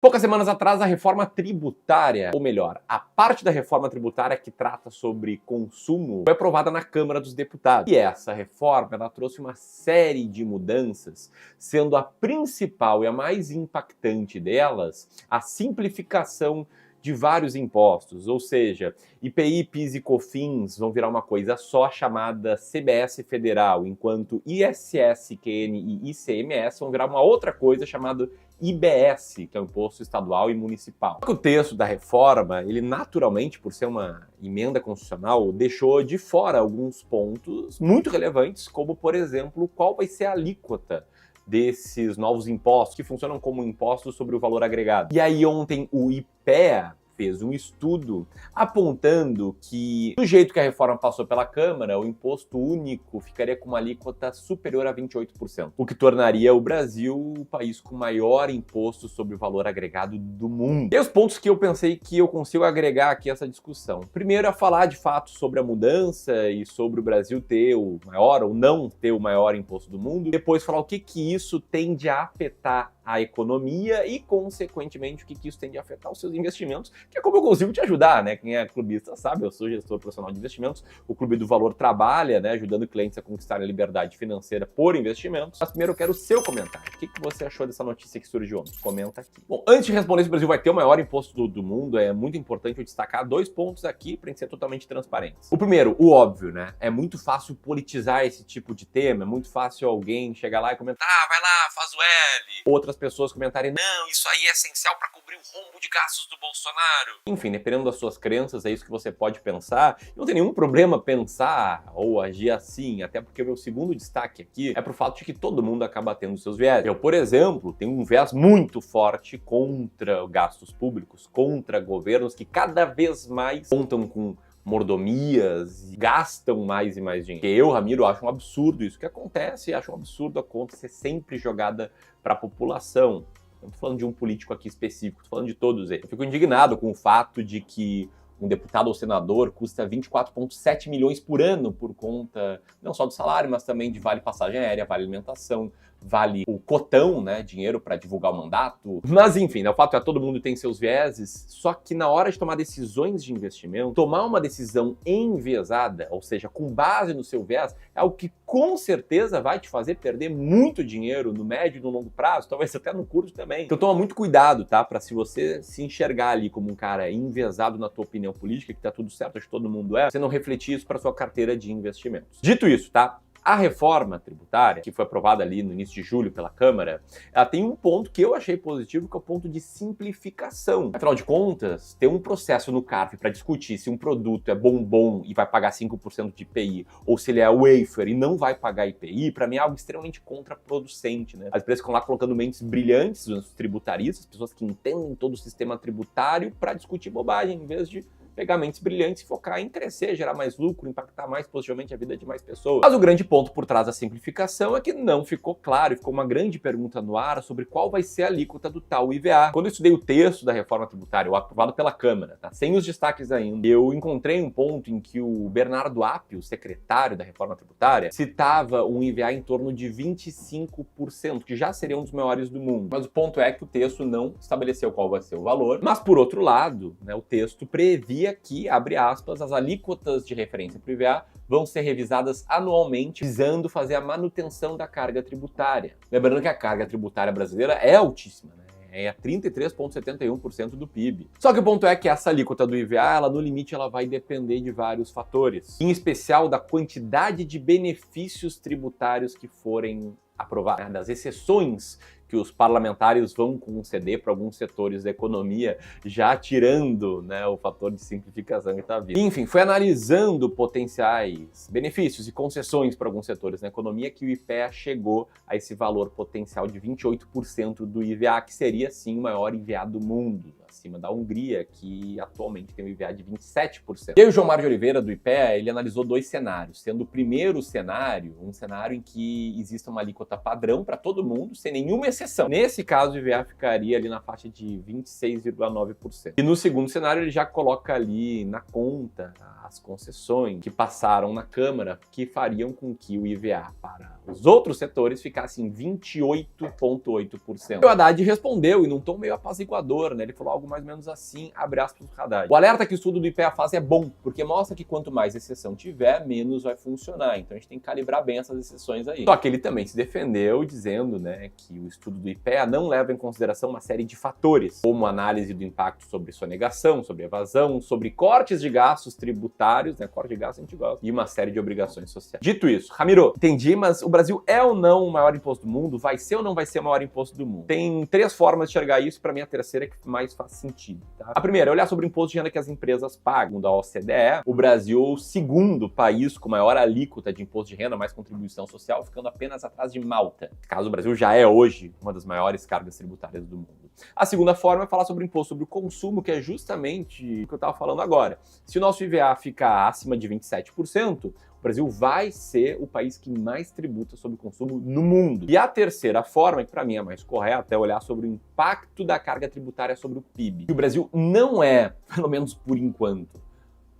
Poucas semanas atrás, a reforma tributária, ou melhor, a parte da reforma tributária que trata sobre consumo, foi aprovada na Câmara dos Deputados. E essa reforma, ela trouxe uma série de mudanças, sendo a principal e a mais impactante delas a simplificação de vários impostos, ou seja, IPI, PIS e COFINS vão virar uma coisa só chamada CBS Federal, enquanto ISS, QN e ICMS vão virar uma outra coisa chamada IBS, que é o Imposto Estadual e Municipal. O texto da reforma, ele naturalmente, por ser uma emenda constitucional, deixou de fora alguns pontos muito relevantes, como, por exemplo, qual vai ser a alíquota desses novos impostos, que funcionam como impostos sobre o valor agregado. E aí ontem o IPEA fez um estudo apontando que, do jeito que a reforma passou pela Câmara, o imposto único ficaria com uma alíquota superior a 28%, o que tornaria o Brasil o país com maior imposto sobre o valor agregado do mundo. E os pontos que eu pensei que eu consigo agregar aqui a essa discussão. Primeiro é falar de fato sobre a mudança e sobre o Brasil ter o maior ou não ter o maior imposto do mundo. Depois falar o que isso tende a afetar a economia e, consequentemente, o que isso tende a afetar os seus investimentos, que é como eu consigo te ajudar, né? Quem é clubista sabe, eu sou gestor profissional de investimentos, o Clube do Valor trabalha, né, ajudando clientes a conquistarem a liberdade financeira por investimentos. Mas primeiro eu quero o seu comentário. O que você achou dessa notícia que surgiu ontem? Comenta aqui. Bom, antes de responder se o Brasil vai ter o maior imposto do mundo, é muito importante eu destacar dois pontos aqui para a gente ser totalmente transparentes. O primeiro, o óbvio, né? É muito fácil politizar esse tipo de tema, é muito fácil alguém chegar lá e comentar, vai lá, faz o L. Outras pessoas comentarem, não, isso aí é essencial para cobrir o rombo de gastos do Bolsonaro. Enfim, dependendo das suas crenças, é isso que você pode pensar. Não tem nenhum problema pensar ou agir assim, até porque o meu segundo destaque aqui é pro fato de que todo mundo acaba tendo seus viés. Eu, por exemplo, tenho um viés muito forte contra gastos públicos, contra governos que cada vez mais contam com mordomias, gastam mais e mais dinheiro. Eu, Ramiro, acho um absurdo isso que acontece, acho um absurdo a conta ser sempre jogada para a população. Não estou falando de um político aqui específico, estou falando de todos eles. Eu fico indignado com o fato de que um deputado ou senador custa 24,7 milhões por ano por conta não só do salário, mas também de vale passagem aérea, vale alimentação, vale o cotão, né, dinheiro para divulgar o mandato. Mas enfim, né, o fato é que todo mundo tem seus vieses, só que na hora de tomar decisões de investimento, tomar uma decisão enviesada, ou seja, com base no seu viés, é algo que com certeza vai te fazer perder muito dinheiro no médio e no longo prazo, talvez até no curto também. Então toma muito cuidado, tá? Para se você se enxergar ali como um cara enviesado na tua opinião política, que tá tudo certo, acho que todo mundo é, você não refletir isso para sua carteira de investimentos. Dito isso, tá? A reforma tributária, que foi aprovada ali no início de julho pela Câmara, ela tem um ponto que eu achei positivo, que é o ponto de simplificação. Afinal de contas, ter um processo no CARF para discutir se um produto é bombom e vai pagar 5% de IPI, ou se ele é wafer e não vai pagar IPI, para mim é algo extremamente contraproducente, né? As empresas ficam lá colocando mentes brilhantes, os tributaristas, pessoas que entendem todo o sistema tributário, para discutir bobagem, em vez de pegar mentes brilhantes e focar em crescer, gerar mais lucro, impactar mais positivamente a vida de mais pessoas. Mas o grande ponto por trás da simplificação é que não ficou claro, e ficou uma grande pergunta no ar sobre qual vai ser a alíquota do tal IVA. Quando eu estudei o texto da reforma tributária, o aprovado pela Câmara, tá? Sem os destaques ainda, eu encontrei um ponto em que o Bernardo Appio, o secretário da reforma tributária, citava um IVA em torno de 25%, que já seria um dos maiores do mundo. Mas o ponto é que o texto não estabeleceu qual vai ser o valor, mas por outro lado, né, o texto previa que, abre aspas, as alíquotas de referência para o IVA vão ser revisadas anualmente, visando fazer a manutenção da carga tributária. Lembrando que a carga tributária brasileira é altíssima, né? É 33,71% do PIB. Só que o ponto é que essa alíquota do IVA, ela no limite, ela vai depender de vários fatores, em especial da quantidade de benefícios tributários que forem aprovados, né? Das exceções que os parlamentares vão conceder para alguns setores da economia, já tirando, né, o fator de simplificação que está vindo. Enfim, foi analisando potenciais benefícios e concessões para alguns setores na economia que o IPEA chegou a esse valor potencial de 28% do IVA, que seria, sim, o maior IVA do mundo, acima da Hungria, que atualmente tem um IVA de 27%. E aí o João Mário de Oliveira, do IPEA, ele analisou dois cenários, sendo o primeiro cenário, um cenário em que exista uma alíquota padrão para todo mundo, sem nenhuma exceção. Nesse caso, o IVA ficaria ali na faixa de 26,9%. E no segundo cenário, ele já coloca ali na conta as concessões que passaram na Câmara, que fariam com que o IVA para os outros setores ficasse em 28,8%. O Haddad respondeu, e num tom meio apaziguador, né? Ele falou algo mais ou menos assim, abre aspas do Haddad. O alerta que o estudo do IPEA faz é bom, porque mostra que quanto mais exceção tiver, menos vai funcionar. Então a gente tem que calibrar bem essas exceções aí. Só que ele também se defendeu dizendo, né, que o estudo do IPEA não leva em consideração uma série de fatores, como análise do impacto sobre sonegação, sobre evasão, sobre cortes de gastos tributários, né, corte de gastos a gente gosta, e uma série de obrigações sociais. Dito isso, Ramiro, entendi, mas o Brasil é ou não o maior imposto do mundo? Vai ser ou não vai ser o maior imposto do mundo? Tem três formas de enxergar isso, para mim a terceira é que mais faz sentido, tá? A primeira é olhar sobre o imposto de renda que as empresas pagam. Da OCDE, o Brasil é o segundo país com maior alíquota de imposto de renda, mais contribuição social, ficando apenas atrás de Malta. Caso o Brasil já é hoje uma das maiores cargas tributárias do mundo. A segunda forma é falar sobre o imposto sobre o consumo, que é justamente o que eu estava falando agora. Se o nosso IVA ficar acima de 27%, o Brasil vai ser o país que mais tributa sobre o consumo no mundo. E a terceira forma, que para mim é mais correta, é olhar sobre o impacto da carga tributária sobre o PIB. E o Brasil não é, pelo menos por enquanto,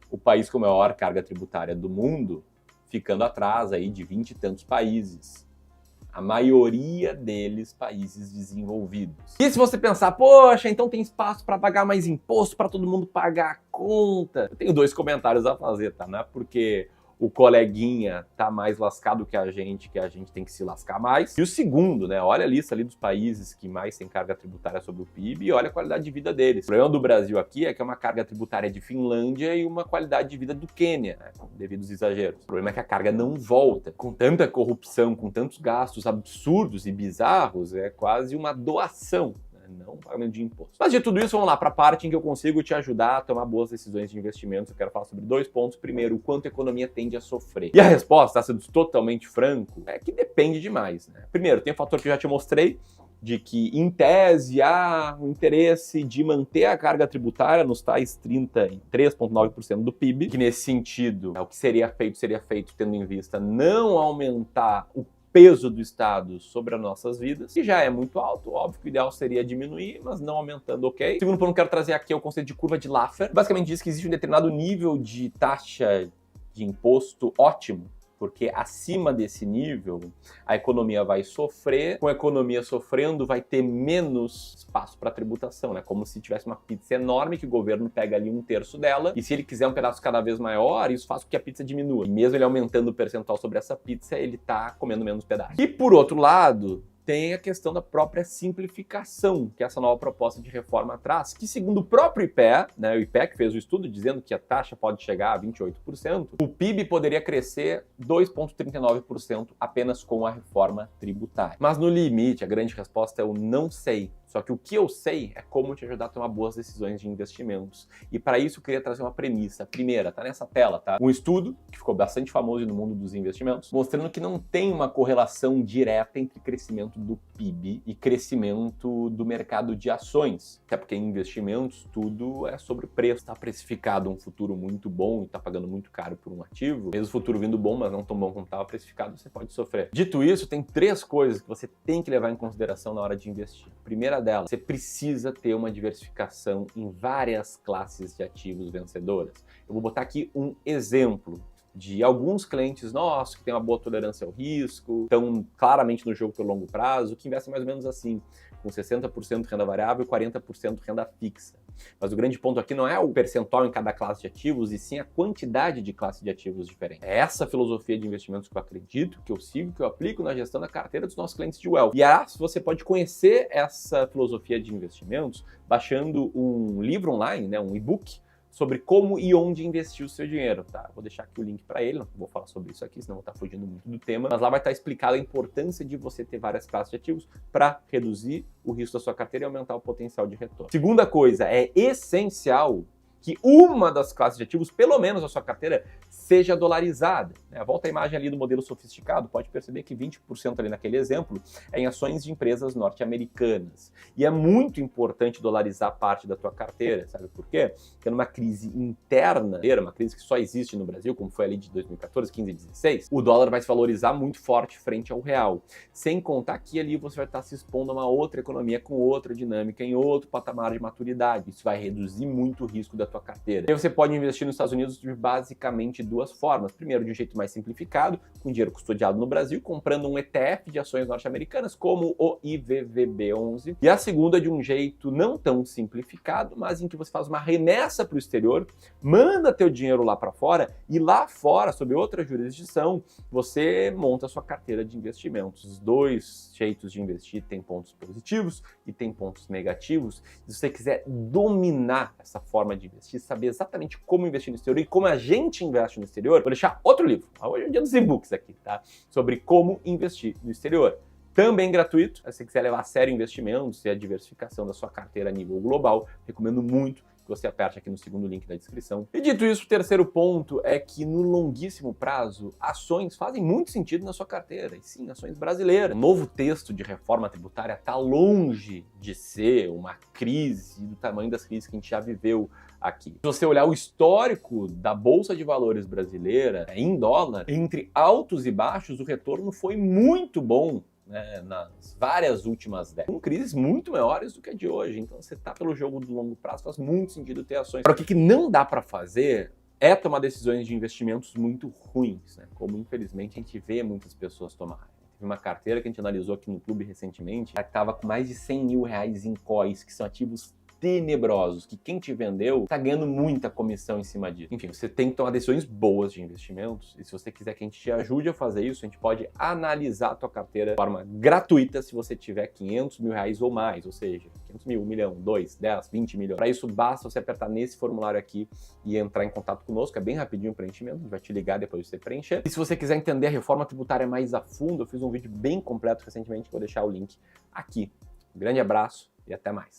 o país com a maior carga tributária do mundo, ficando atrás aí de 20 e tantos países. A maioria deles países desenvolvidos. E se você pensar, poxa, então tem espaço para pagar mais imposto, para todo mundo pagar a conta? Eu tenho dois comentários a fazer, tá? Não é porque o coleguinha tá mais lascado que a gente tem que se lascar mais. E o segundo, né? Olha a lista ali dos países que mais têm carga tributária sobre o PIB e olha a qualidade de vida deles. O problema do Brasil aqui é que é uma carga tributária de Finlândia e uma qualidade de vida do Quênia, né? Devido aos exageros. O problema é que a carga não volta. Com tanta corrupção, com tantos gastos absurdos e bizarros, é quase uma doação. Não pagamento de imposto. Mas de tudo isso, vamos lá para a parte em que eu consigo te ajudar a tomar boas decisões de investimentos. Eu quero falar sobre dois pontos. Primeiro, o quanto a economia tende a sofrer. E a resposta, sendo totalmente franco, é que depende demais, né? Primeiro, tem um fator que eu já te mostrei, de que, em tese, há um interesse de manter a carga tributária nos tais 33,9% do PIB, que nesse sentido, o que seria feito tendo em vista não aumentar o peso do Estado sobre as nossas vidas, que já é muito alto, óbvio que o ideal seria diminuir, mas não aumentando, ok? Segundo ponto que eu quero trazer aqui é o conceito de curva de Laffer. Basicamente diz que existe um determinado nível de taxa de imposto ótimo, porque acima desse nível a economia vai sofrer, com a economia sofrendo vai ter menos espaço para tributação, né? Como se tivesse uma pizza enorme que o governo pega ali 1/3 dela e se ele quiser um pedaço cada vez maior, isso faz com que a pizza diminua. E mesmo ele aumentando o percentual sobre essa pizza, ele tá comendo menos pedaço. E por outro lado, tem a questão da própria simplificação, que essa nova proposta de reforma traz, que segundo o próprio IPEA, né, o IPEA que fez o estudo dizendo que a taxa pode chegar a 28%, o PIB poderia crescer 2,39% apenas com a reforma tributária. Mas no limite, a grande resposta é eu não sei. Só que o que eu sei é como te ajudar a tomar boas decisões de investimentos. E para isso eu queria trazer uma premissa. Primeira, tá nessa tela, tá? Um estudo que ficou bastante famoso no mundo dos investimentos, mostrando que não tem uma correlação direta entre crescimento do PIB e crescimento do mercado de ações. Até porque em investimentos tudo é sobre preço. Está precificado um futuro muito bom e está pagando muito caro por um ativo, mesmo o futuro vindo bom, mas não tão bom como estava precificado, você pode sofrer. Dito isso, tem três coisas que você tem que levar em consideração na hora de investir. Primeira dela, você precisa ter uma diversificação em várias classes de ativos vencedoras. Eu vou botar aqui um exemplo de alguns clientes nossos que têm uma boa tolerância ao risco, estão claramente no jogo pelo longo prazo, que investem mais ou menos assim, com 60% renda variável e 40% renda fixa. Mas o grande ponto aqui não é o percentual em cada classe de ativos, e sim a quantidade de classes de ativos diferentes. É essa filosofia de investimentos que eu acredito, que eu sigo, que eu aplico na gestão da carteira dos nossos clientes de wealth. E você pode conhecer essa filosofia de investimentos baixando um livro online, né, um e-book, sobre como e onde investir o seu dinheiro, tá? Vou deixar aqui o link para ele, não vou falar sobre isso aqui, senão vou estar fugindo muito do tema, mas lá vai estar explicado a importância de você ter várias classes de ativos para reduzir o risco da sua carteira e aumentar o potencial de retorno. Segunda coisa, é essencial que uma das classes de ativos, pelo menos a sua carteira, seja dolarizada. Volta a imagem ali do modelo sofisticado, pode perceber que 20% ali naquele exemplo é em ações de empresas norte-americanas. E é muito importante dolarizar parte da tua carteira, sabe por quê? Porque numa crise interna, uma crise que só existe no Brasil, como foi ali de 2014, 15 e 16, o dólar vai se valorizar muito forte frente ao real. Sem contar que ali você vai estar se expondo a uma outra economia com outra dinâmica, em outro patamar de maturidade. Isso vai reduzir muito o risco da tua carteira. E aí você pode investir nos Estados Unidos de basicamente duas formas. Primeiro, de um jeito mais simplificado, com dinheiro custodiado no Brasil, comprando um ETF de ações norte-americanas, como o IVVB11. E a segunda, de um jeito não tão simplificado, mas em que você faz uma remessa para o exterior, manda teu dinheiro lá para fora e lá fora, sob outra jurisdição, você monta a sua carteira de investimentos. Os dois jeitos de investir têm pontos positivos e tem pontos negativos. Se você quiser dominar essa forma de investir, saber exatamente como investir no exterior e como a gente investe no exterior, vou deixar outro livro, hoje é o dia dos e-books aqui, tá? Sobre como investir no exterior. Também gratuito, se você quiser levar a sério investimentos e a diversificação da sua carteira a nível global, recomendo muito que você aperte aqui no segundo link da descrição. E dito isso, o terceiro ponto é que no longuíssimo prazo, ações fazem muito sentido na sua carteira, e sim, ações brasileiras. O novo texto de reforma tributária está longe de ser uma crise do tamanho das crises que a gente já viveu aqui. Se você olhar o histórico da Bolsa de Valores brasileira em dólar, entre altos e baixos, o retorno foi muito bom, nas várias últimas décadas, com crises muito maiores do que a de hoje. Então, você tá pelo jogo do longo prazo, faz muito sentido ter ações. Para o que não dá para fazer é tomar decisões de investimentos muito ruins, como infelizmente a gente vê muitas pessoas tomarem. Teve uma carteira que a gente analisou aqui no clube recentemente, que estava com mais de 100 mil reais em COIs, que são ativos tenebrosos, que quem te vendeu tá ganhando muita comissão em cima disso. Enfim, você tem que tomar decisões boas de investimentos, e se você quiser que a gente te ajude a fazer isso, a gente pode analisar a tua carteira de forma gratuita se você tiver 500 mil reais ou mais, ou seja, 500 mil, 1 milhão, 2, 10, 20 milhões. Para isso, basta você apertar nesse formulário aqui e entrar em contato conosco, é bem rapidinho o preenchimento, a gente vai te ligar depois de você preencher. E se você quiser entender a reforma tributária mais a fundo, eu fiz um vídeo bem completo recentemente, vou deixar o link aqui. Um grande abraço e até mais.